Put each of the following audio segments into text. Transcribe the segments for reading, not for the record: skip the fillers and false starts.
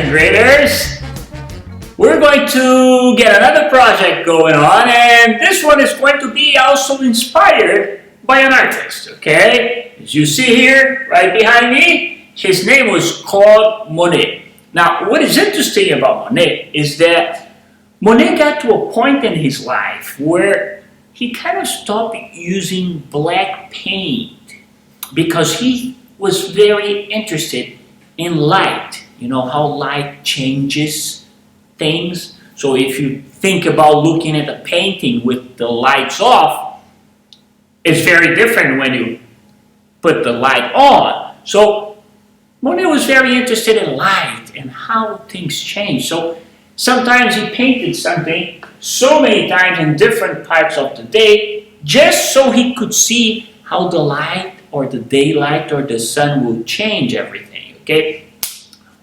second graders, we're going to get another project going on, and this one is going to be also inspired by an artist, okay? As you see here, right behind me, his name was Claude Monet. Now, what is interesting about Monet is that Monet got to a point in his life where he kind of stopped using black paint because he was very interested in light. You know how light changes things? So if you think about looking at a painting with the lights off, it's very different when you put the light on. So Monet was very interested in light and how things change. So sometimes he painted something so many times in different parts of the day just so he could see how the light or the daylight or the sun will change everything, okay?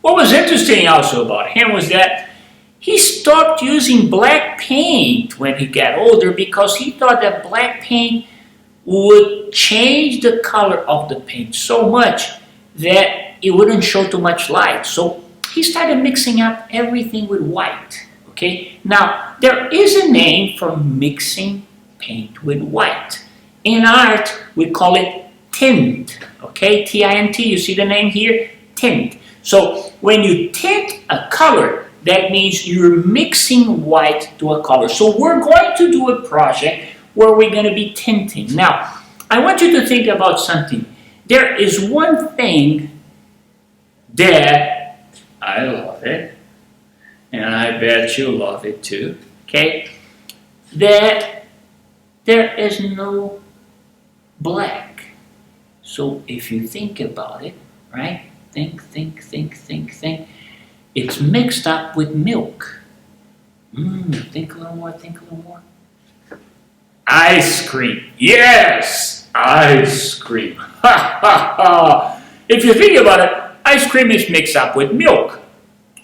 What was interesting also about him was that he stopped using black paint when he got older because he thought that black paint would change the color of the paint so much that it wouldn't show too much light. So he started mixing up everything with white, okay? Now, there is a name for mixing paint with white. In art, we call it tint, okay? T-I-N-T, you see the name here? Tint. So when you tint a color, that means you're mixing white to a color. So we're going to do a project where we're going to be tinting. Now, I want you to think about something. There is one thing that I love it, and I bet you love it too, okay? That there is no black. So if you think about it, right? Think. It's mixed up with milk. Think a little more, think a little more. Ice cream. Yes, ice cream. Ha ha ha. If you think about it, ice cream is mixed up with milk.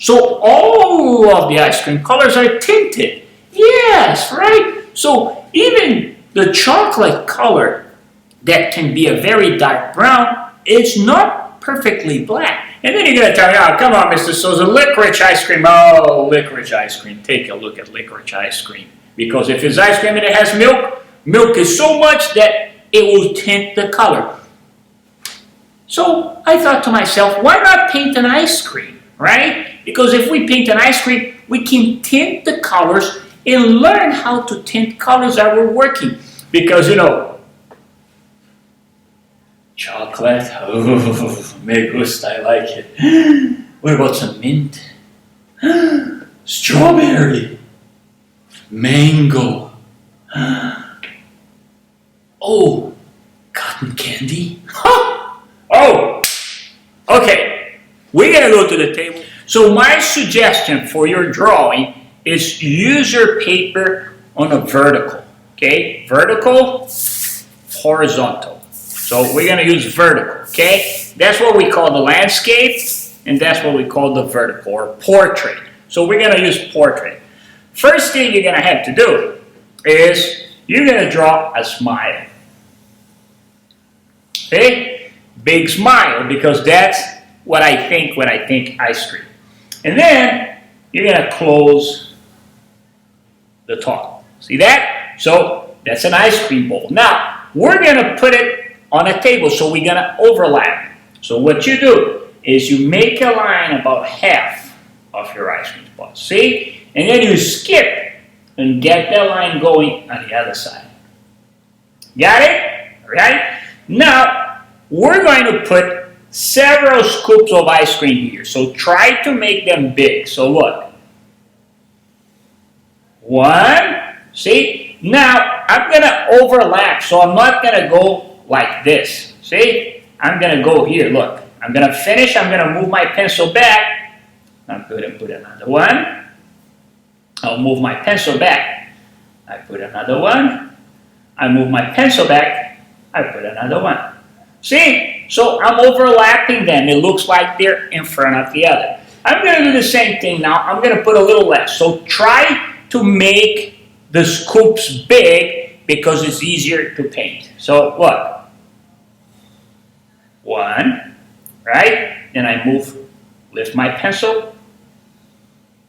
So all of the ice cream colors are tinted. Yes, right? So even the chocolate color that can be a very dark brown is not perfectly black. And then you're going to tell me, oh, come on, Mr. Souza, licorice ice cream. Oh, licorice ice cream. Take a look at licorice ice cream. Because if it's ice cream and it has milk, milk is so much that it will tint the color. So I thought to myself, why not paint an ice cream, right? Because if we paint an ice cream, we can tint the colors and learn how to tint colors that we're working. Because, you know, chocolate, oh, me gusta, I like it. What about some mint? Strawberry, mango. Oh, cotton candy. Oh, okay. We're gonna go to the table. So my suggestion for your drawing is use your paper on a vertical. Okay, vertical, horizontal. So we're going to use vertical, okay? That's what we call the landscape, and that's what we call the vertical, or portrait. So we're going to use portrait. First thing you're going to have to do is you're going to draw a smile. Okay? Big smile, because that's what I think when I think ice cream. And then you're going to close the top. See that? So that's an ice cream bowl. Now, we're going to put it on a table, so we're gonna overlap. So what you do is you make a line about half of your ice cream spot, see? And then you skip and get that line going on the other side. Got it? All right? Now, we're going to put several scoops of ice cream here. So try to make them big. So look. One, see? Now, I'm gonna overlap, so I'm not gonna go like this, see? I'm going to go here, look. I'm going to finish, I'm going to move my pencil back. I'm going to put another one. I'll move my pencil back. I put another one. I move my pencil back. I put another one. See? So I'm overlapping them. It looks like they're in front of the other. I'm going to do the same thing now. I'm going to put a little less. So try to make the scoops big because it's easier to paint. So look. One, right? Then I lift my pencil,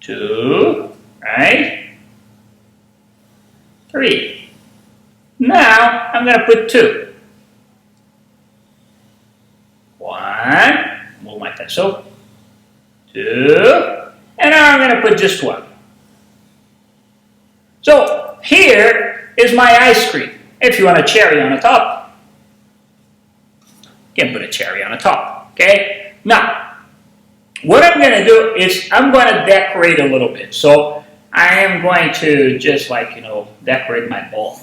2, right? 3. Now I'm going to put 2. 1, move my pencil. 2, and now I'm going to put just 1. So here is my ice cream. If you want a cherry on the top, you can put a cherry on the top, okay? Now, what I'm going to do is I'm going to decorate a little bit. So I am going to just decorate my bowl.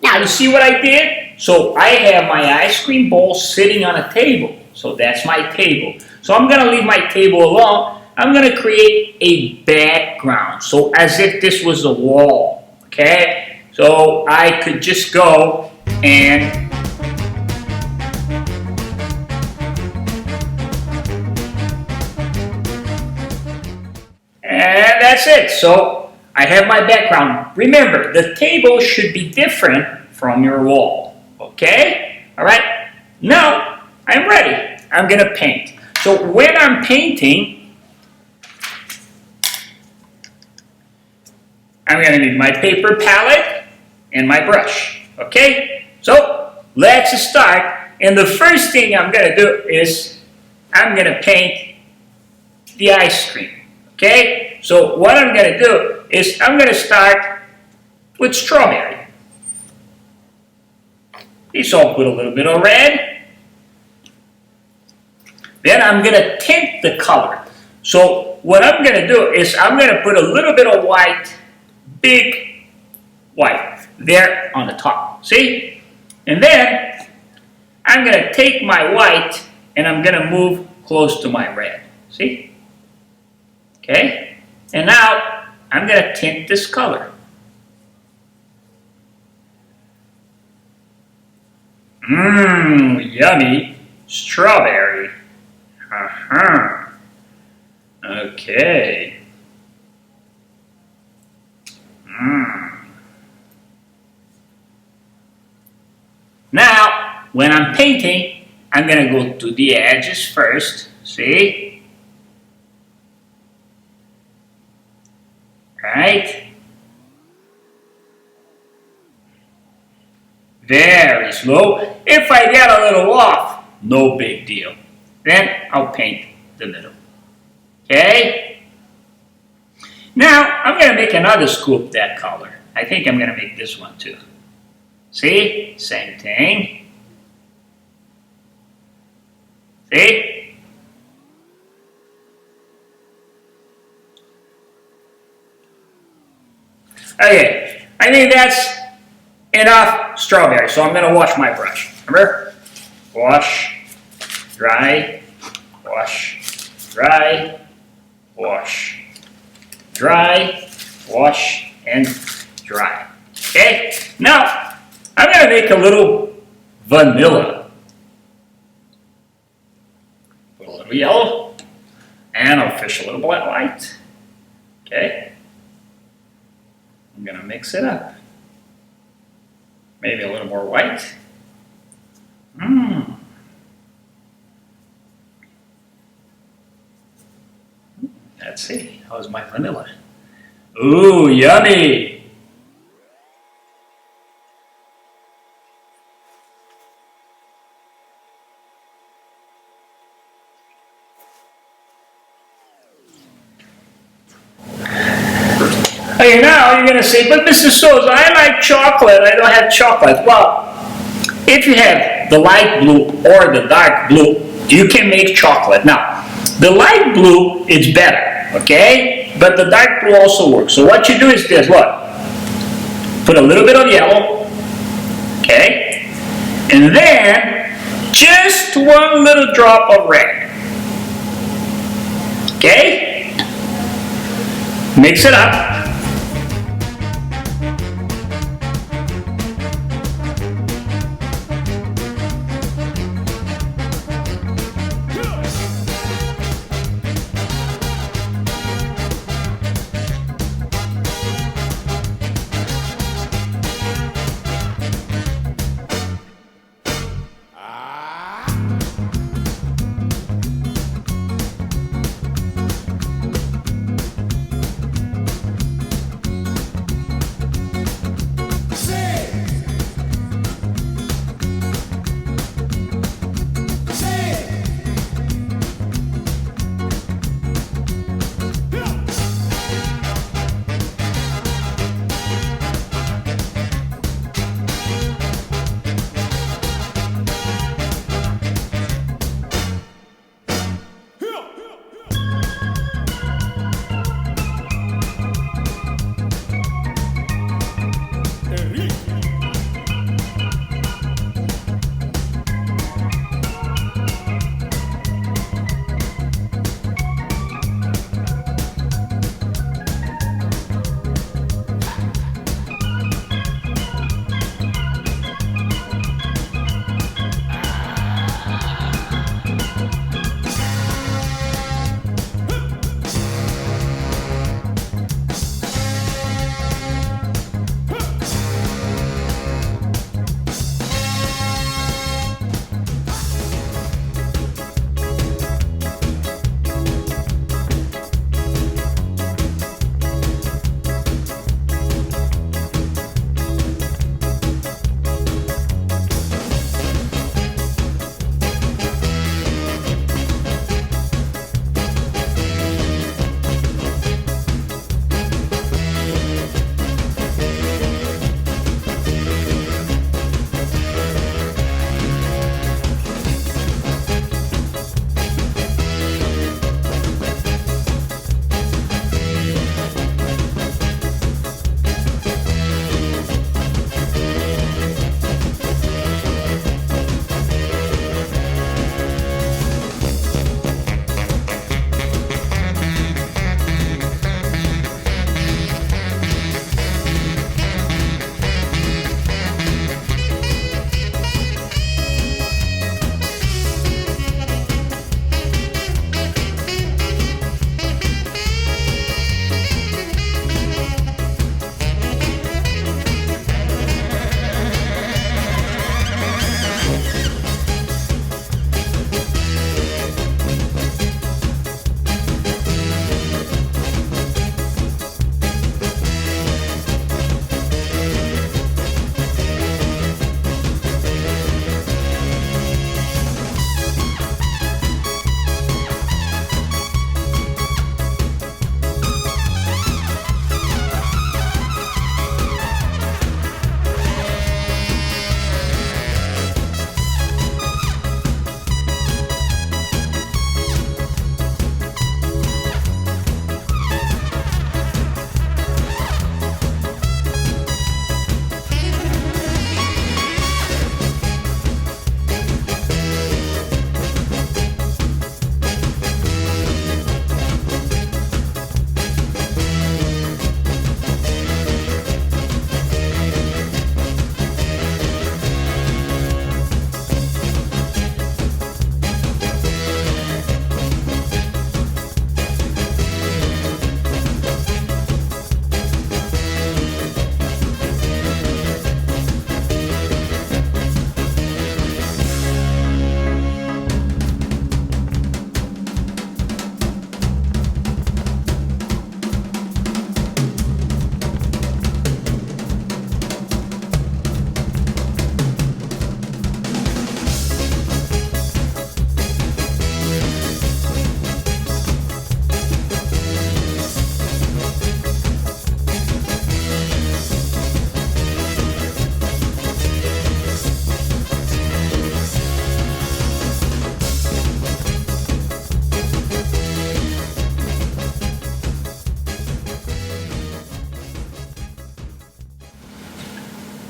Now you see what I did? So I have my ice cream bowl sitting on a table. So that's my table. So I'm going to leave my table alone. I'm going to create a background. So as if this was a wall. Okay? So I could just go and that's it. So I have my background. Remember, the table should be different from your wall. Okay? Alright? Now, I'm ready. I'm going to paint. So when I'm painting, I'm going to need my paper palette and my brush. Okay? So let's start. And the first thing I'm going to do is I'm going to paint the ice cream. Okay? So what I'm going to do is I'm going to start with strawberry. So I'll put a little bit of red. Then I'm going to tint the color. So what I'm going to do is I'm going to put a little bit of white, big white, there on the top. See? And then I'm going to take my white and I'm going to move close to my red. See? Okay? And now I'm going to tint this color. Yummy strawberry. Okay. Now, when I'm painting, I'm going to go to the edges first. See? Right? Very slow. If I get a little off, no big deal. Then I'll paint the middle. Okay? Now, I'm going to make another scoop that color. I think I'm going to make this one too. See? Same thing. See? Okay, I think that's enough strawberry, so I'm going to wash my brush. Remember? Wash, dry, wash, dry, wash, dry, wash, and dry. Okay? Now, I'm going to make a little vanilla. Put a little yellow, and I'll fish a little white. Okay? I'm going to mix it up. Maybe a little more white. Let's see. How's my vanilla? Ooh, yummy! Okay, now you're going to say, but Mr. Souza, I like chocolate. I don't have chocolate. Well, if you have the light blue or the dark blue, you can make chocolate. Now, the light blue is better, okay? But the dark blue also works. So what you do is this, look. Put a little bit of yellow, okay? And then just one little drop of red. Okay? Mix it up.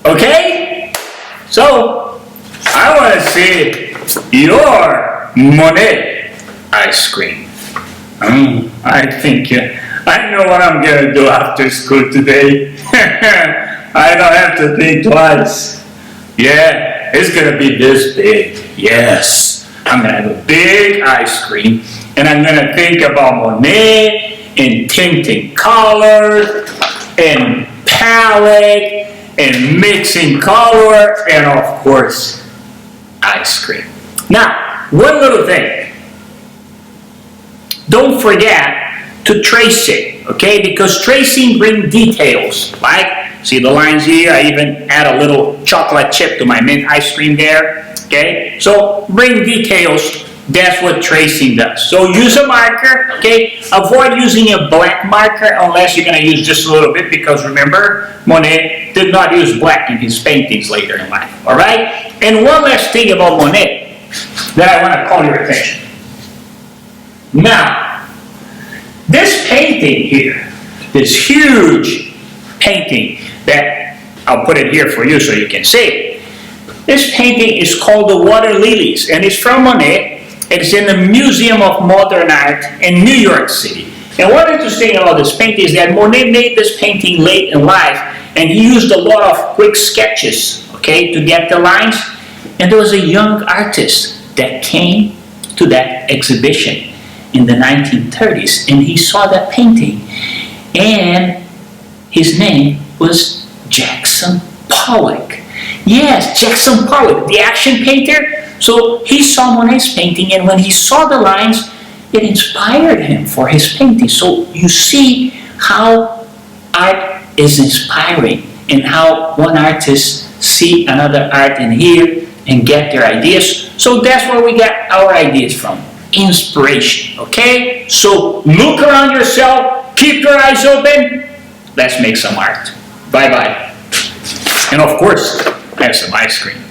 Okay? So, I want to see your Monet ice cream. I think I know what I'm going to do after school today. I don't have to think twice. Yeah, it's going to be this big. Yes, I'm going to have a big ice cream. And I'm going to think about Monet and tinting colors and palette and mixing color and of course ice cream. Now, one little thing. Don't forget to trace it, okay? Because tracing brings details. Like, see the lines here? I even add a little chocolate chip to my mint ice cream there, okay? So, bring details. That's what tracing does. So, use a marker, okay? Avoid using a black marker unless you're going to use just a little bit because remember, Monet did not use black in his paintings later in life, all right? And one last thing about Monet that I want to call your attention. Now, this painting here, this huge painting that I'll put it here for you so you can see it. This painting is called The Water Lilies and it's from Monet. It's in the Museum of Modern Art in New York City. And what interesting about this painting is that Monet made this painting late in life and he used a lot of quick sketches, okay, to get the lines. And there was a young artist that came to that exhibition in the 1930s and he saw that painting and his name was Jackson Pollock. Yes, Jackson Pollock, the action painter. So he saw Monet's painting and when he saw the lines, it inspired him for his painting. So you see how art is inspiring and how one artist see another art in here and get their ideas. So that's where we get our ideas from. Inspiration, okay? So look around yourself, keep your eyes open, let's make some art. Bye-bye. And of course, have some ice cream.